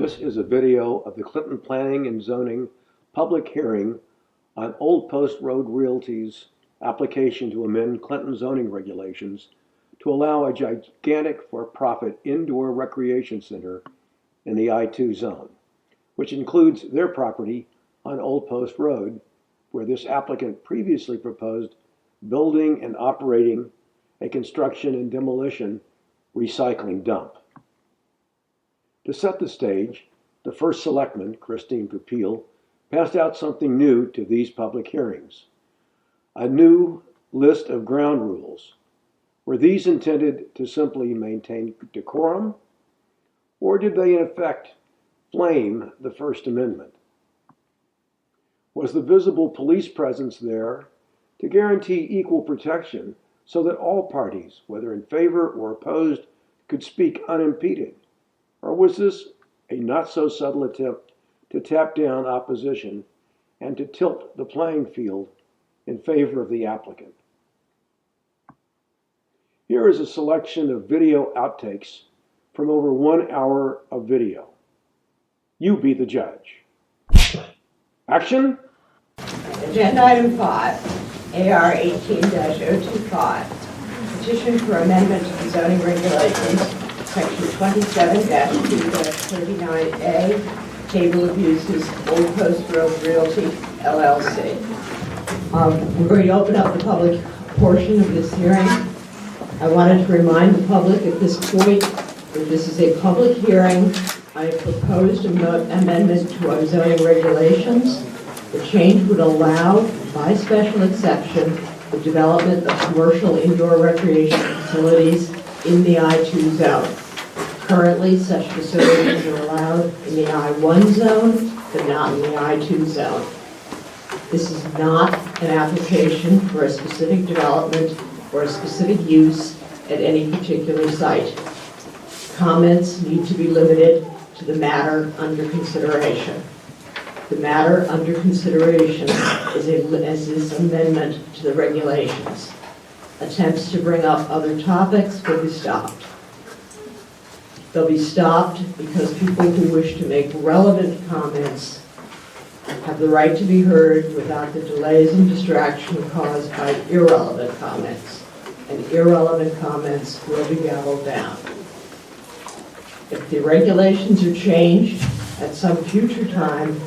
This is a video of the Clinton Planning and Zoning public hearing on Old Post Road Realty's application to amend Clinton zoning regulations to allow a gigantic for-profit indoor recreation center in the I-2 zone, which includes their property on Old Post Road, where this applicant previously proposed building and operating a construction and demolition recycling dump. To set the stage, the First Selectman, Goupil, passed out something new to these public hearings: a new list of ground rules. Were these intended to simply maintain decorum, or did they in effect flame the First Amendment? Was the visible police presence there to guarantee equal protection so that all parties, whether in favor or opposed, could speak unimpeded? Or was this a not-so-subtle attempt to tap down opposition and to tilt the playing field in favor of the applicant? Here is a selection of video outtakes from over 1 hour of video. You be the judge. Action! Agenda item 5, AR 18-025, petition for amendment to the zoning regulations, section 27-2-39A, table of uses, Old Post Road Realty, LLC. We're going to open up the public portion of this hearing. I wanted to remind the public at this point that this is a public hearing. I have proposed an amendment to our zoning regulations. The change would allow, by special exception, the development of commercial indoor recreation facilities in the I-2 zone. Currently, such facilities are allowed in the I-1 zone, but not in the I-2 zone. This is not an application for a specific development or a specific use at any particular site. Comments need to be limited to the matter under consideration. The matter under consideration is this amendment to the regulations. Attempts to bring up other topics will be stopped. They'll be stopped because people who wish to make relevant comments have the right to be heard without the delays and distraction caused by irrelevant comments. And irrelevant comments will be gavelled down. If the regulations are changed at some future time,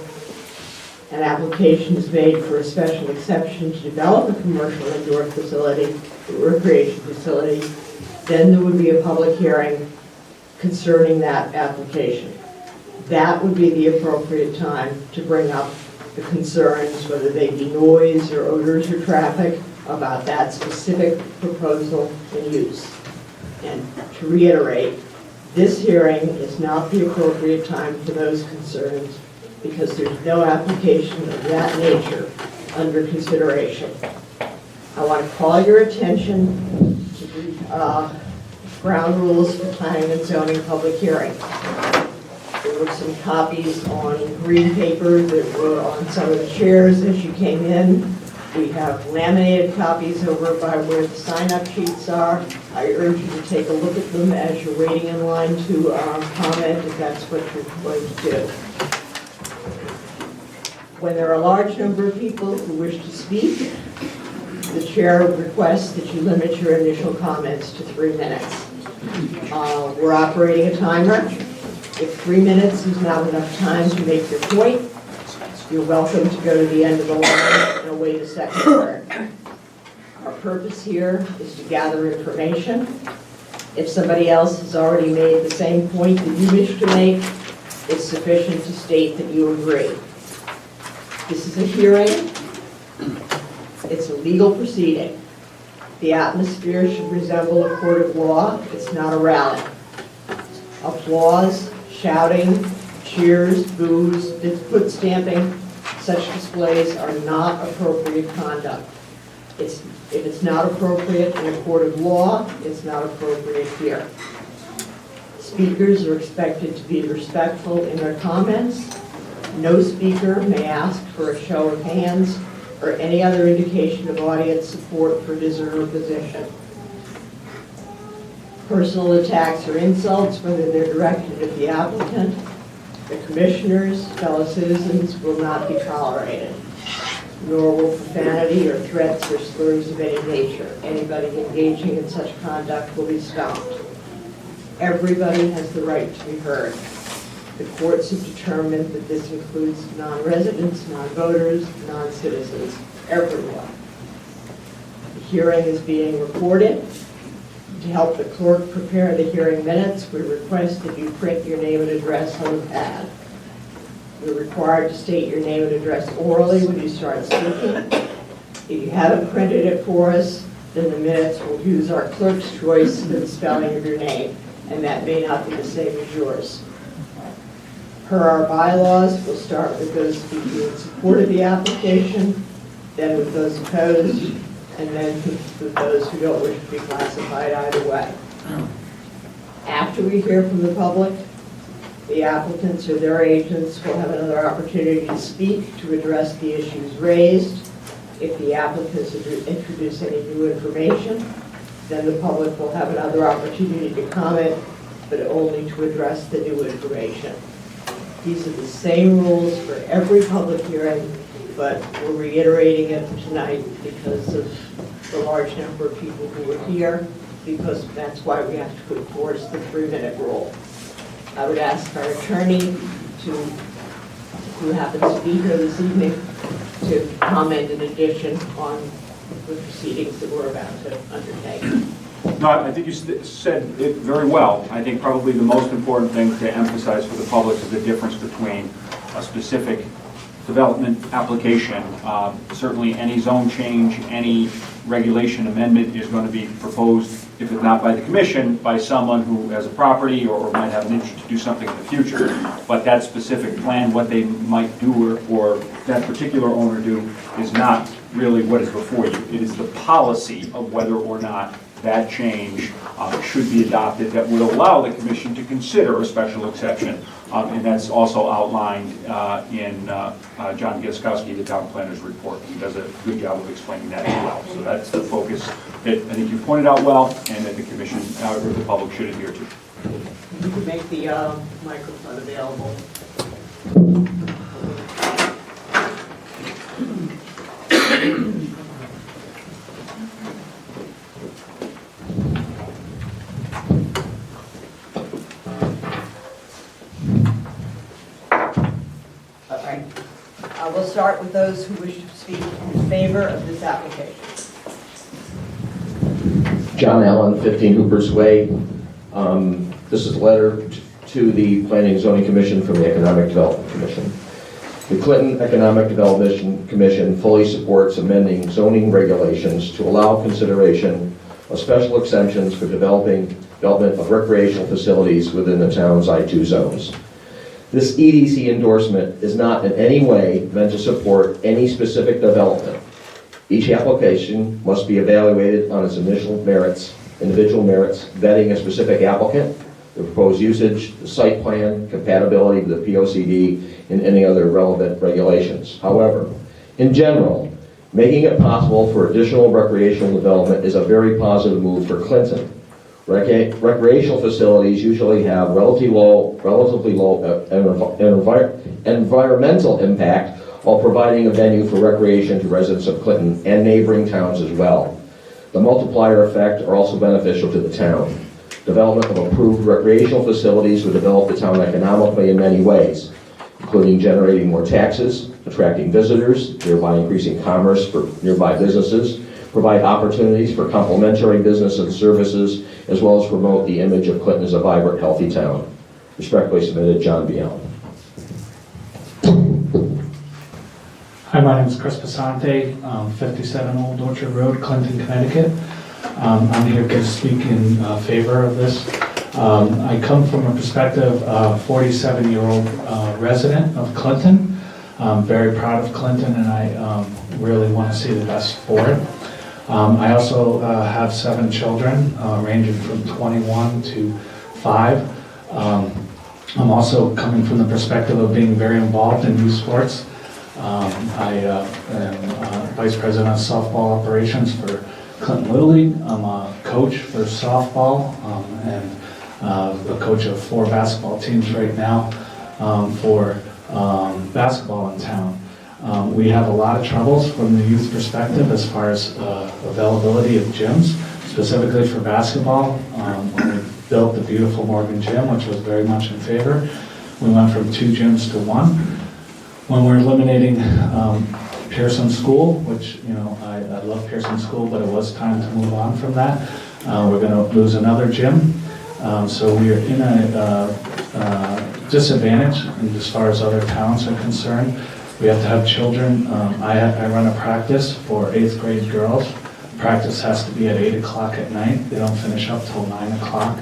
an application is made for a special exception to develop a commercial indoor facility, recreation facility, then there would be a public hearing concerning that application. That would be the appropriate time to bring up the concerns, whether they be noise or odors or traffic, about that specific proposal and use. And to reiterate, this hearing is not the appropriate time for those concerns because there's no application of that nature under consideration. I want to call your attention to the ground rules for planning and zoning public hearing. There were some copies on green paper that were on some of the chairs as you came in. We have laminated copies over by where the sign-up sheets are. I urge you to take a look at them as you're waiting in line to comment if that's what you're going to do. When there are a large number of people who wish to speak, the chair would request that you limit your initial comments to 3 minutes. We're operating a timer. If 3 minutes is not enough time to make your point, you're welcome to go to the end of the line and await a second turn. Our purpose here is to gather information. If somebody else has already made the same point that you wish to make, it's sufficient to state that you agree. This is a hearing. It's a legal proceeding. The atmosphere should resemble a court of law. It's not a rally. Applause, shouting, cheers, boos, foot stamping, such displays are not appropriate conduct. If it's not appropriate in a court of law, it's not appropriate here. Speakers are expected to be respectful in their comments. No speaker may ask for a show of hands or any other indication of audience support for his or her position. Personal attacks or insults, whether they're directed at the applicant, The commissioners, fellow citizens, will not be tolerated, nor will profanity or threats or slurs of any nature. Anybody engaging in such conduct will be stopped. Everybody has the right to be heard. The courts have determined that this includes non-residents, non-voters, non-citizens, everyone. The hearing is being recorded. To help the clerk prepare the hearing minutes, we request that you print your name and address on the pad. You're required to state your name and address orally when you start speaking. If you haven't printed it for us, then the minutes will use our clerk's choice for the spelling of your name, and that may not be the same as yours. Per our bylaws, we'll start with those speaking in support of the application, then with those opposed, and then with those who don't wish to be classified either way. After we hear from the public, the applicants or their agents will have another opportunity to speak to address the issues raised. If the applicants introduce any new information, then the public will have another opportunity to comment, but only to address the new information. These are the same rules for every public hearing, but we're reiterating it tonight because of the large number of people who are here, because that's why we have to enforce the 3-minute rule. I would ask our attorney who happens to be here this evening, to comment in addition on the proceedings that we're about to undertake. No, I think you said it very well. I think probably the most important thing to emphasize for the public is the difference between a specific development application. Certainly any zone change, any regulation amendment is going to be proposed, if it's not by the commission, by someone who has a property or might have an interest to do something in the future. But that specific plan, what they might do or that particular owner do, is not really what is before you. It is the policy of whether or not that change should be adopted that would allow the commission to consider a special exception. And that's also outlined in John Gieskowski, the town planner's report. He does a good job of explaining that as well. So that's the focus that I think you pointed out well and that the commission or the public should adhere to. You can make the microphone available. We'll start with those who wish to speak in favor of this application. John Allen, 15 Hooper's Way. This is a letter to the Planning and Zoning Commission from the Economic Development Commission. The Clinton Economic Development Commission fully supports amending zoning regulations to allow consideration of special exemptions for development of recreational facilities within the town's I-2 zones. This EDC endorsement is not in any way meant to support any specific development. Each application must be evaluated on its individual merits, vetting a specific applicant, the proposed usage, the site plan, compatibility with the POCD, and any other relevant regulations. However, in general, making it possible for additional recreational development is a very positive move for Clinton. Recreational facilities usually have relatively low environmental impact while providing a venue for recreation to residents of Clinton and neighboring towns as well. The multiplier effect are also beneficial to the town. Development of approved recreational facilities would develop the town economically in many ways, including generating more taxes, attracting visitors, thereby increasing commerce for nearby businesses, provide opportunities for complementary business and services, as well as promote the image of Clinton as a vibrant, healthy town. Respectfully submitted, John B. Allen. Hi, my name is Chris Pasante, 57 Old Orchard Road, Clinton, Connecticut. I'm here to speak in favor of this. I come from a perspective of 47-year-old resident of Clinton. I'm very proud of Clinton, and I really want to see the best for it. I also have 7 children, ranging from 21 to 5. I'm also coming from the perspective of being very involved in youth sports. I am Vice President of Softball Operations for Clinton Little League. I'm a coach for softball and a coach of 4 basketball teams right now. for basketball in town. We have a lot of troubles from the youth perspective as far as availability of gyms, specifically for basketball. When we built the beautiful Morgan Gym, which was very much in favor, we went from 2 gyms to 1. When we're eliminating Pearson School, which, you know, I love Pearson School, but it was time to move on from that. We're going to lose another gym. So we are in a disadvantage as far as other towns are concerned. We have to have children. I run a practice for 8th grade girls. Practice has to be at 8 o'clock at night. They don't finish up till 9 o'clock.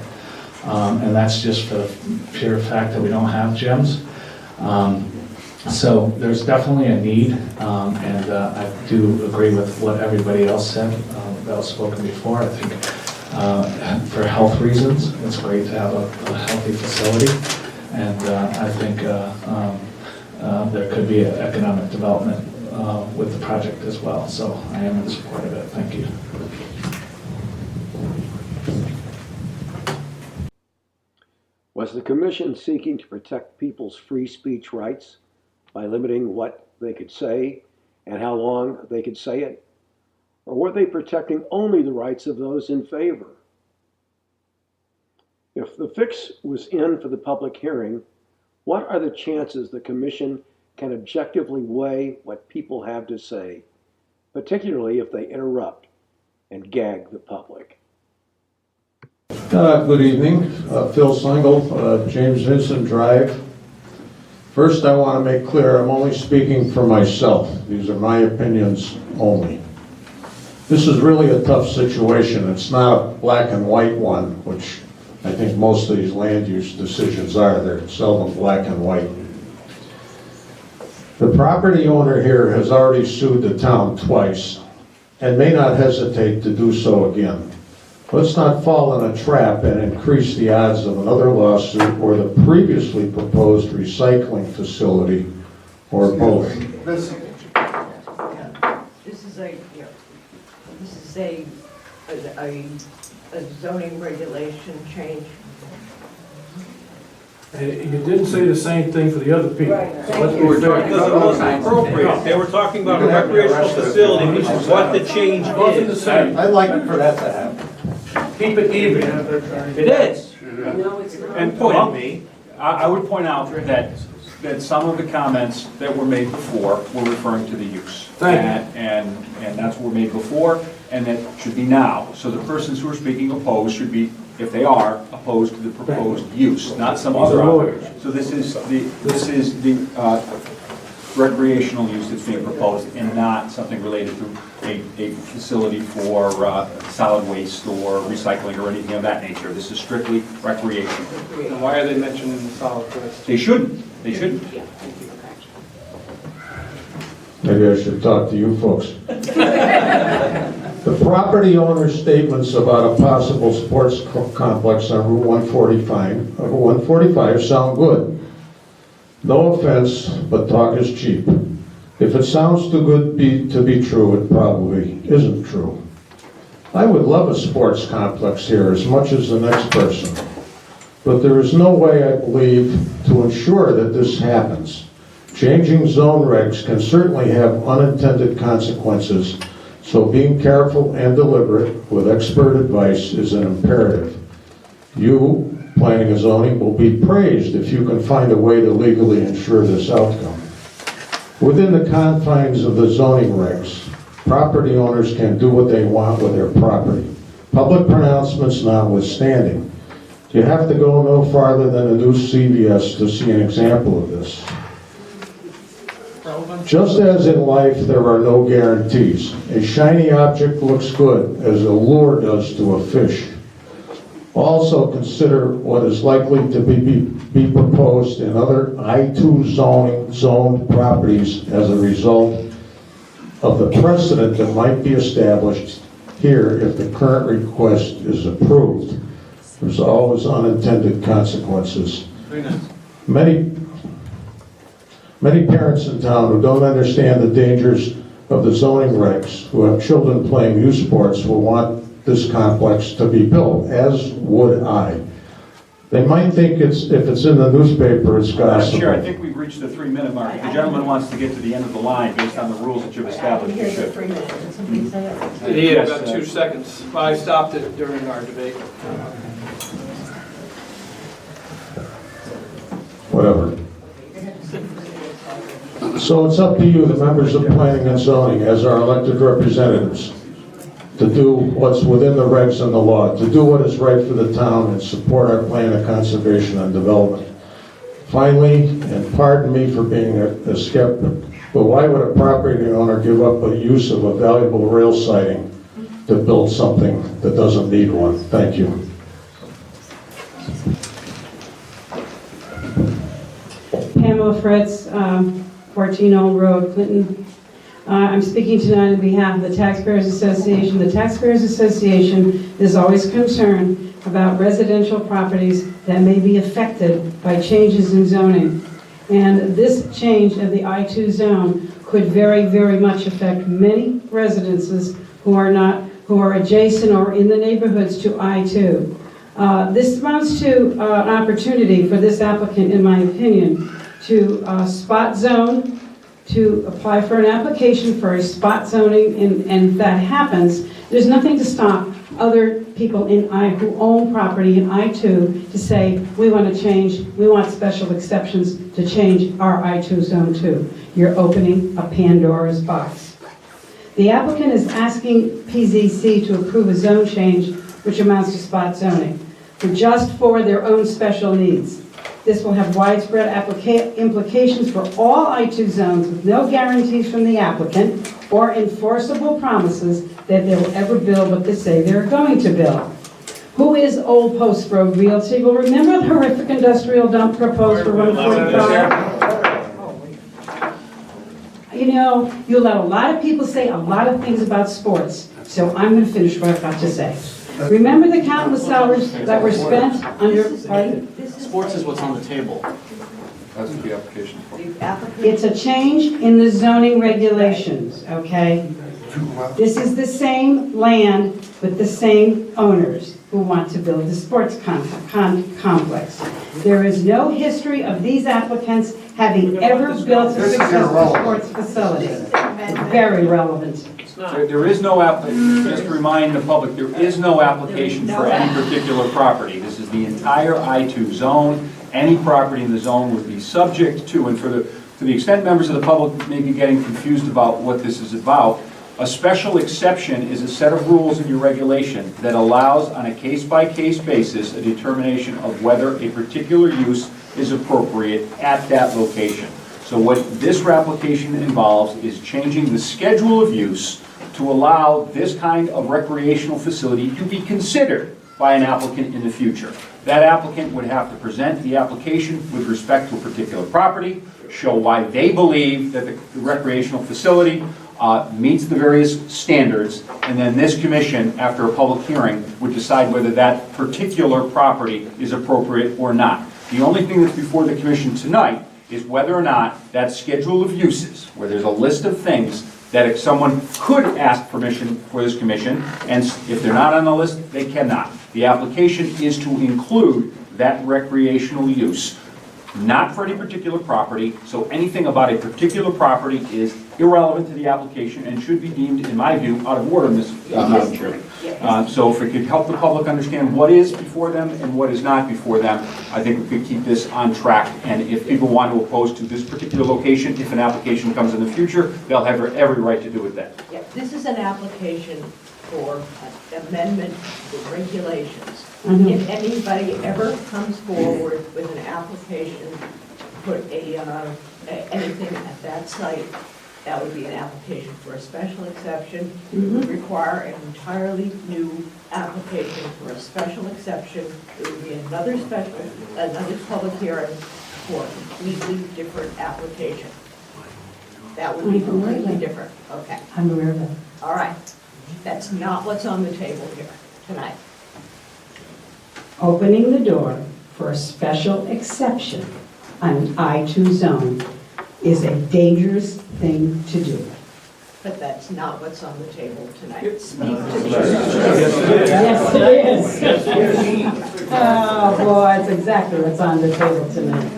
And that's just for the pure fact that we don't have gyms. So there's definitely a need, and I do agree with what everybody else said that was spoken before. I think for health reasons, it's great to have a healthy facility, and I think there could be economic development with the project as well. So I am in support of it. Thank you. Was the commission seeking to protect people's free speech rights by limiting what they could say and how long they could say it? Or were they protecting only the rights of those in favor? If the fix was in for the public hearing, what are the chances the commission can objectively weigh what people have to say, particularly if they interrupt and gag the public? Good evening, Phil Single, James Vincent Drive. First, I want to make clear I'm only speaking for myself. These are my opinions only. This is really a tough situation. It's not a black and white one, which I think most of these land use decisions are. They're seldom black and white. The property owner here has already sued the town twice and may not hesitate to do so again. Let's not fall in a trap and increase the odds of another lawsuit or the previously proposed recycling facility, or both. This is a zoning regulation change. And you didn't say the same thing for the other people. Right, So thank let's you. be fair. Because it wasn't appropriate. They were talking about a recreational facility, which is what the change It wasn't the is. same. I'd like for that to happen. Keep it even. It is. No, it's not. And point me, I would point out that some of the comments that were made before were referring to the use. Thank you. And that's what were made before, and that should be now. So the persons who are speaking opposed should be, if they are, opposed to the proposed use, not some other option. So this is the recreational use that's being proposed, and not something related to a facility for solid waste or recycling or anything of that nature. This is strictly recreation. And why are they mentioning the solid waste? They shouldn't. They shouldn't. Maybe I should talk to you folks. The property owner's statements about a possible sports complex on Route 145 sound good. No offense, but talk is cheap. If it sounds too good to be true, it probably isn't true. I would love a sports complex here as much as the next person, but there is no way, I believe, to ensure that this happens. Changing zone regs can certainly have unintended consequences, so being careful and deliberate with expert advice is an imperative. You, planning and zoning, will be praised if you can find a way to legally ensure this outcome. Within the confines of the zoning regs, property owners can do what they want with their property. Public pronouncements notwithstanding. You have to go no farther than a new CVS to see an example of this. Just as in life, there are no guarantees. A shiny object looks good, as a lure does to a fish. Also consider what is likely to be proposed in other I-2 zoned properties as a result of the precedent that might be established here if the current request is approved. There's always unintended consequences. Many parents in town who don't understand the dangers of the zoning regs, who have children playing youth sports, will want this complex to be built, as would I. They might think if it's in the newspaper, it's gossip. Chair, I think we've reached the 3-minute mark. If the gentleman wants to get to the end of the line based on the rules that you've established, you Here's the should. 3 minutes. Did somebody say it? He had Yes, about 2 seconds. I stopped it during our debate. Whatever. So it's up to you, the members of planning and zoning, as our elected representatives, to do what's within the regs and the law, to do what is right for the town and support our plan of conservation and development. Finally, and pardon me for being a skeptic, but why would a property owner give up the use of a valuable rail siding to build something that doesn't need one? Thank you. Pamela Fritz, 14 Old Road, Clinton. I'm speaking tonight on behalf of the Taxpayers Association. The Taxpayers Association is always concerned about residential properties that may be affected by changes in zoning. And this change of the I-2 zone could very, very much affect many residences who are adjacent or in the neighborhoods to I-2. This amounts to an opportunity for this applicant, in my opinion, to spot zone, to apply for an application for a spot zoning, and if that happens, there's nothing to stop other people who own property in I-2 to say, we want to change, we want special exceptions to change our I-2 zone too. You're opening a Pandora's box. The applicant is asking PZC to approve a zone change which amounts to spot zoning, just for their own special needs. This will have widespread implications for all I-2 zones with no guarantees from the applicant or enforceable promises that they will ever build what they say they're going to build. Who is Old Post Road Realty? Well, remember the horrific industrial dump proposed for 145? You know, you let a lot of people say a lot of things about sports, so I'm going to finish what I've got to say. Remember the countless hours that were spent under, pardon? Sports is what's on the table. That's what the application for. It's a change in the zoning regulations, okay? This is the same land with the same owners who want to build the sports complex. There is no history of these applicants having ever built a successful sports facility. Very relevant. There is no just to remind the public, there is no application for any particular property. This is the entire I-2 zone. Any property in the zone would be subject to, and to the extent members of the public may be getting confused about what this is about, a special exception is a set of rules in your regulation that allows on a case-by-case basis a determination of whether a particular use is appropriate at that location. So what this application involves is changing the schedule of use to allow this kind of recreational facility to be considered by an applicant in the future. That applicant would have to present the application with respect to a particular property, show why they believe that the recreational facility meets the various standards, and then this commission, after a public hearing, would decide whether that particular property is appropriate or not. The only thing that's before the commission tonight is whether or not that schedule of uses, where there's a list of things that if someone could ask permission for this commission, and if they're not on the list, they cannot. The application is to include that recreational use, not for any particular property, so anything about a particular property is irrelevant to the application and should be deemed, in my view, out of order, Madam Chairman. So if it could help the public understand what is before them and what is not before them, I think we could keep this on track. And if people want to oppose to this particular location, if an application comes in the future, they'll have every right to do it then. Yeah, this is an application for an amendment to the regulations. If anybody ever comes forward with an application to put anything at that site, that would be an application for a special exception. It would require an entirely new application for a special exception. It would be another public hearing for a completely different application. That would be completely different. Okay. I'm aware of that. All right. That's not what's on the table here tonight. Opening the door for a special exception on an I-2 zone is a dangerous thing to do. But that's not what's on the table tonight. Yes, it is. Oh, boy, it's exactly what's on the table tonight.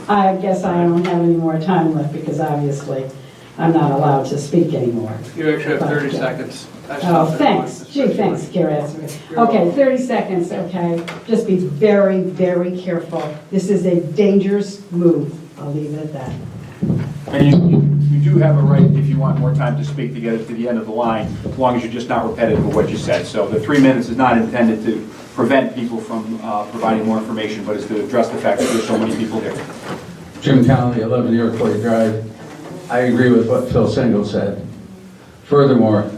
I guess I don't have any more time left because obviously I'm not allowed to speak anymore. You actually have 30 But, seconds. Oh, thanks. Gee, thanks, Gary. Okay, 30 seconds, okay? Just be very, very careful. This is a dangerous move. I'll leave it at that. And you do have a right, if you want more time to speak, to get it to the end of the line, as long as you're just not repetitive of what you said. So the 3 minutes is not intended to prevent people from providing more information, but is to address the fact that there's so many people here. Jim Connolly, 11 Iroquois Drive. I agree with what Phil Sengel said. Furthermore,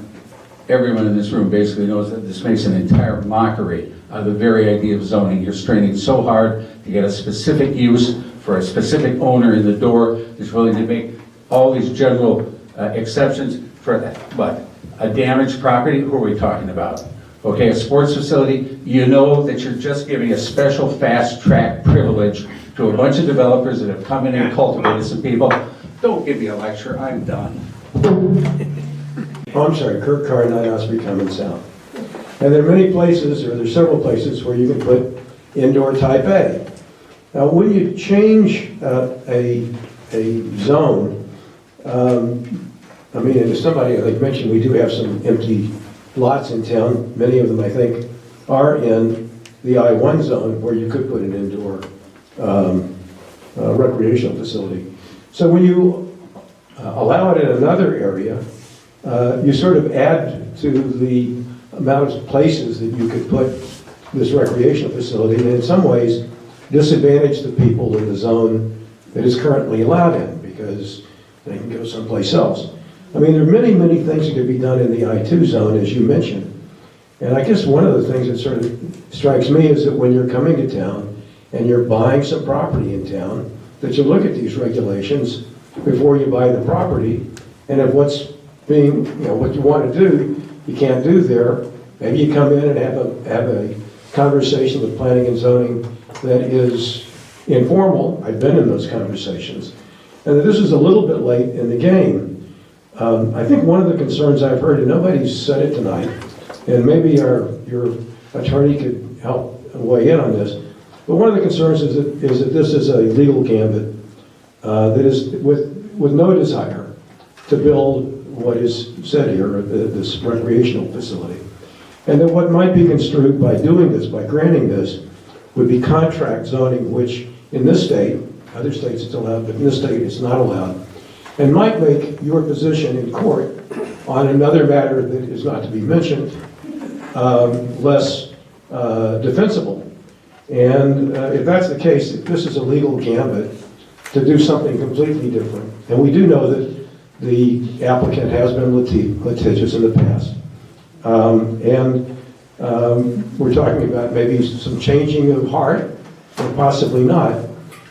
everyone in this room basically knows that this makes an entire mockery of the very idea of zoning. You're straining so hard to get a specific use for a specific owner in the door that's willing to make all these general exceptions for that. But a damaged property, who are we talking about? Okay, a sports facility, you know that you're just giving a special fast-track privilege to a bunch of developers that have come in and cultivated some people. Don't give me a lecture, I'm done. Oh, I'm sorry, Kirk Carr, 9 Osprey Common South. And there are many places, or there's several places where you can put indoor type A. Now, when you change a zone, I mean, as somebody, I think, mentioned, we do have some empty lots in town. Many of them, I think, are in the I-1 zone where you could put an indoor recreational facility. So when you allow it in another area, you sort of add to the amount of places that you could put this recreational facility, and in some ways disadvantage the people in the zone that is currently allowed in, because they can go someplace else. I mean, there are many, many things that could be done in the I-2 zone, as you mentioned. And I guess one of the things that sort of strikes me is that when you're coming to town and you're buying some property in town, that you look at these regulations before you buy the property, and if what's being, what you want to do, you can't do there, maybe you come in and have a conversation with planning and zoning that is informal. I've been in those conversations. And that this is a little bit late in the game. I think one of the concerns I've heard, and nobody's said it tonight, and maybe your attorney could help weigh in on this, but one of the concerns is that this is a legal gambit that is with no desire to build what is said here, this recreational facility. And that what might be construed by doing this, by granting this, would be contract zoning, which in this state, other states it's allowed, but in this state it's not allowed, and might make your position in court on another matter that is not to be mentioned less defensible. And if that's the case, if this is a legal gambit to do something completely different, and we do know that the applicant has been litigious in the past, we're talking about maybe some changing of heart, or possibly not.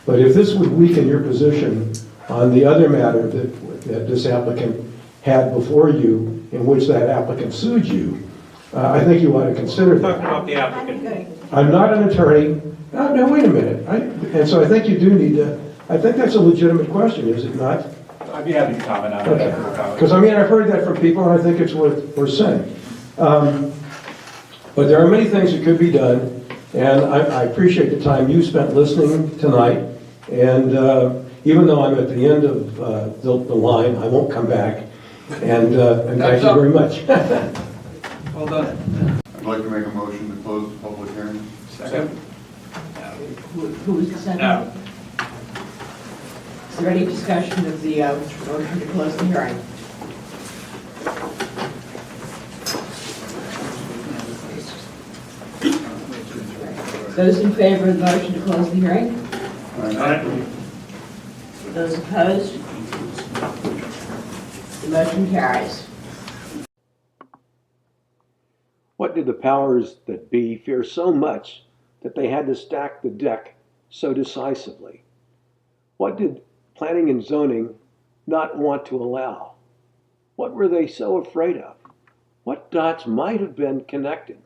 But if this would weaken your position on the other matter that this applicant had before you, in which that applicant sued you, I think you ought to consider Talking that. about the applicant. I'm not an attorney. No, wait a minute. And so I think you do need to, I think that's a legitimate question, is it not? I'd be happy to comment on Okay. that. Because I mean, I've heard that from people, and I think it's worth saying. But there are many things that could be done, and I appreciate the time you spent listening tonight. And even though I'm at the end of the line, I won't come back. And thank you very much. Well done. I'd like to make a motion to close the public hearing. Second. Who was the second? Is there any discussion of the motion to close the hearing? Those in favor of the motion to close the hearing? Those opposed? The motion carries. What did the powers that be fear so much that they had to stack the deck so decisively? What did planning and zoning not want to allow? What were they so afraid of? What dots might have been connected?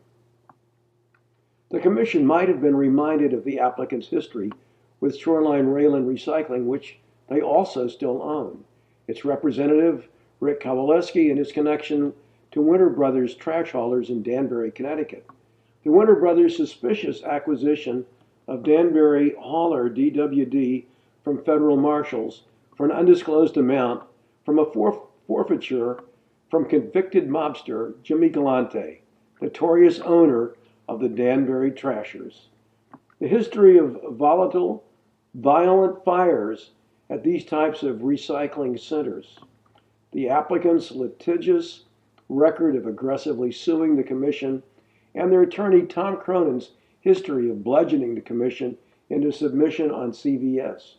The commission might have been reminded of the applicant's history with Shoreline Rail and Recycling, which they also still own. Its representative Rick Kowaleski and his connection to Winter Brothers trash haulers in Danbury, Connecticut. The Winter Brothers' suspicious acquisition of Danbury hauler DWD from federal marshals for an undisclosed amount from a forfeiture from convicted mobster Jimmy Galante, notorious owner of the Danbury Trashers. The history of volatile, violent fires at these types of recycling centers. The applicant's litigious record of aggressively suing the commission and their attorney Tom Cronin's history of bludgeoning the commission into submission on CVS.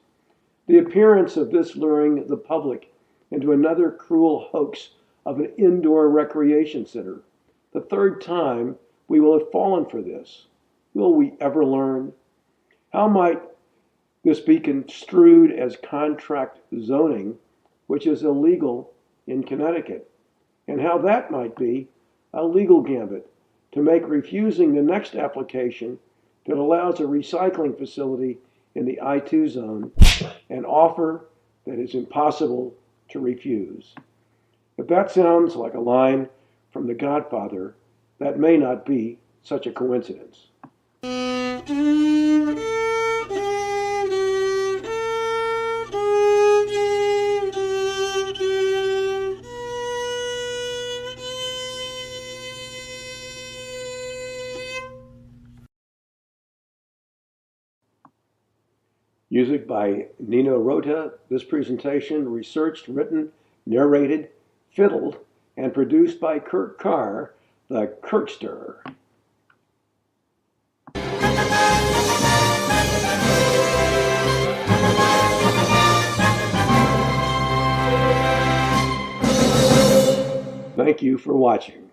The appearance of this luring the public into another cruel hoax of an indoor recreation center. The third time we will have fallen for this. Will we ever learn? How might this be construed as contract zoning, which is illegal in Connecticut? And how that might be a legal gambit to make refusing the next application that allows a recycling facility in the I-2 zone an offer that is impossible to refuse. If that sounds like a line from The Godfather, that may not be such a coincidence. Music by Nino Rota. This presentation researched, written, narrated, fiddled, and produced by Kirk Carr, the Kirkster. Thank you for watching.